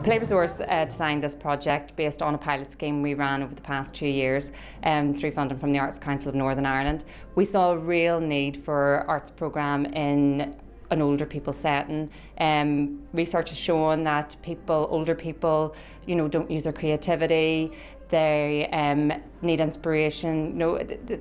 Play Resource designed this project based on a pilot scheme we ran over the past 2 years through funding from the Arts Council of Northern Ireland. We saw a real need for arts programme in an older people setting. Research has shown that older people, don't use their creativity. They need inspiration.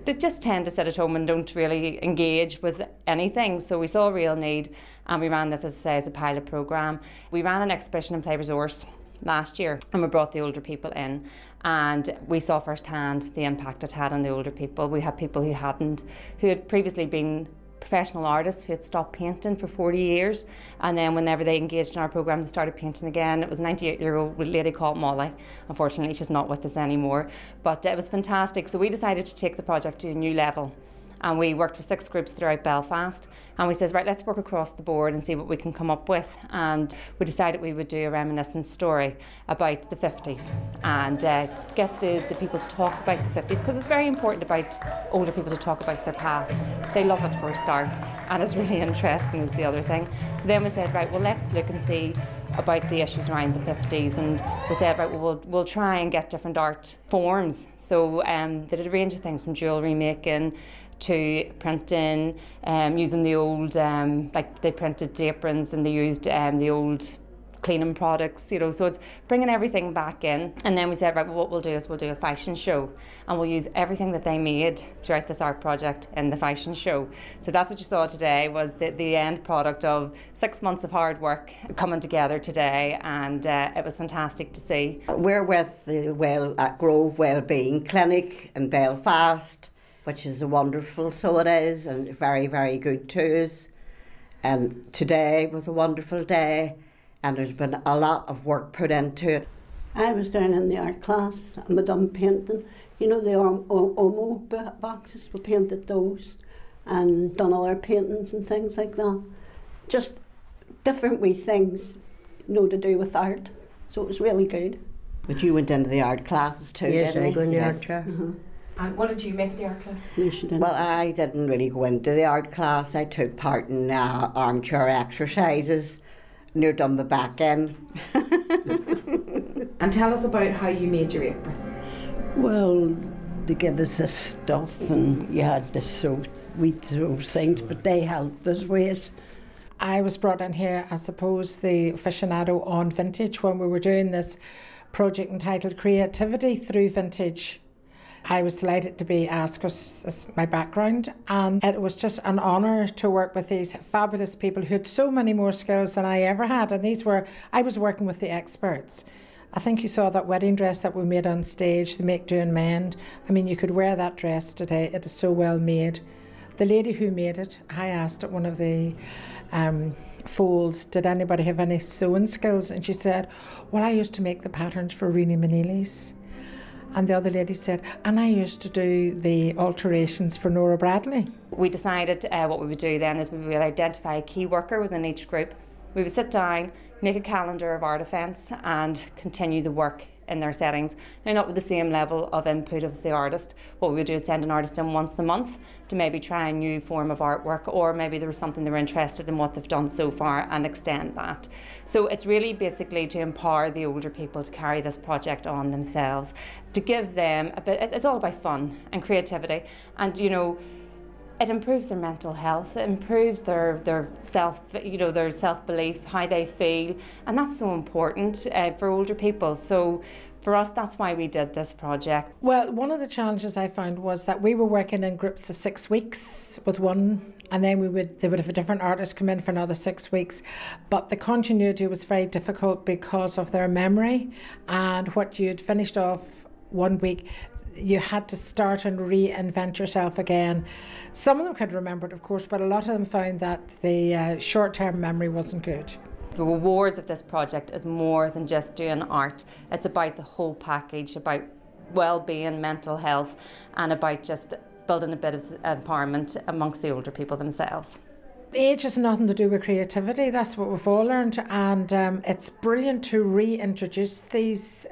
They just tend to sit at home and don't really engage with anything. So we saw a real need, and we ran this, as I say, as a pilot programme. We ran an exhibition in Play Resource last year, and we brought the older people in, and we saw firsthand the impact it had on the older people. We had people who had previously been professional artists who had stopped painting for 40 years, and then whenever they engaged in our programme they started painting again. It was a 98-year-old lady called Molly. Unfortunately she's not with us anymore, but it was fantastic. So we decided to take the project to a new level, and we worked with 6 groups throughout Belfast, and we said, right, let's work across the board and see what we can come up with. And we decided we would do a reminiscent story about the 50s and get the people to talk about the 50s, because it's very important about older people to talk about their past. They love it for a start, and it's really interesting is the other thing. So then we said, right, well, let's look and see about the issues around the 50s, and we said, right, well, we'll try and get different art forms. So they did a range of things, from jewellery making to printing, using the old, like they printed aprons and they used the old cleaning products, so it's bringing everything back in. And then we said, right, well, what we'll do is we'll do a fashion show, and we'll use everything that they made throughout this art project in the fashion show. So that's what you saw today, was the end product of 6 months of hard work coming together today, and it was fantastic to see. We're with the Grove Wellbeing Clinic in Belfast, which is wonderful, so it is, and very, very good to us. And today was a wonderful day, and there's been a lot of work put into it. I was down in the art class and we done painting. The Omo boxes, we painted those and done other paintings and things like that. Just different wee things, to do with art. So it was really good. But you went into the art classes too, yes, didn't you? Yes, I went to the art class. And what did you make of the art class? No, she didn't. Well, I didn't really go into the art class. I took part in armchair exercises, near done my back in. And tell us about how you made your apron. Well, they gave us this stuff and you had to sew those things, but they helped us with. I was brought in here, I suppose, the aficionado on vintage when we were doing this project entitled Creativity Through Vintage. I was delighted to be asked, because it's my background, and it was just an honour to work with these fabulous people who had so many more skills than I ever had, and I was working with the experts. I think you saw that wedding dress that we made on stage, the Make, Do and Mend. I mean, you could wear that dress today, it is so well made. The lady who made it, I asked at one of the folds, did anybody have any sewing skills? And she said, well, I used to make the patterns for Rene. And the other lady said, and I used to do the alterations for Nora Bradley. We decided what we would do then is we would identify a key worker within each group. We would sit down, make a calendar of art events and continue the work in their settings. Now, not with the same level of input as the artist. What we would do is send an artist in once a month to maybe try a new form of artwork, or maybe there was something they were interested in what they've done so far and extend that. So it's really basically to empower the older people to carry this project on themselves, to give them a bit, it's all about fun and creativity, and it improves their mental health, it improves their self-belief, how they feel, and that's so important for older people. So for us, that's why we did this project. Well, one of the challenges I found was that we were working in groups of 6 weeks with one, and then they would have a different artist come in for another 6 weeks. But the continuity was very difficult because of their memory, and what you'd finished off 1 week, you had to start and reinvent yourself again. Some of them could remember it, of course, but a lot of them found that the short-term memory wasn't good. The rewards of this project is more than just doing art. It's about the whole package, about well-being, mental health, and about just building a bit of empowerment amongst the older people themselves. Age has nothing to do with creativity, that's what we've all learned, and it's brilliant to reintroduce these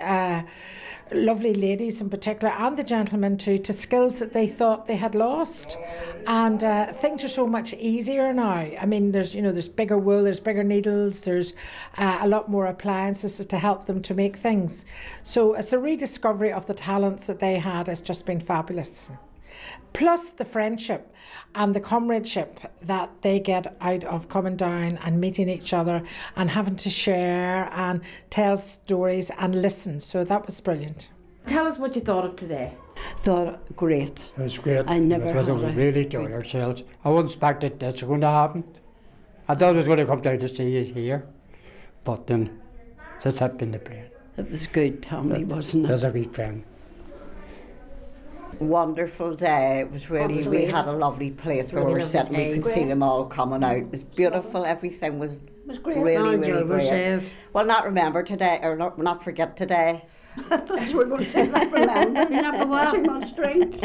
lovely ladies in particular, and the gentlemen too, to skills that they thought they had lost. And things are so much easier now. I mean, there's bigger wool, there's bigger needles, there's a lot more appliances to help them to make things. So it's a rediscovery of the talents that they had. It's just been fabulous. Plus the friendship and the comradeship that they get out of coming down and meeting each other and having to share and tell stories and listen. So that was brilliant. Tell us what you thought of today. Thought great. It was great. I never it was had really enjoyed ourselves. I wasn't expecting this was going to happen. I thought I was going to come down to see it here, but then it's happened the plane. It was good, Tommy, wasn't it? That's a good friend. Wonderful day. It was really, we had a lovely place where we were sitting. We could see them all coming out. It was beautiful. Everything was great. really, really great. Well, not remember today, or not forget today. That's what we're going to say, not remember. Too much drink.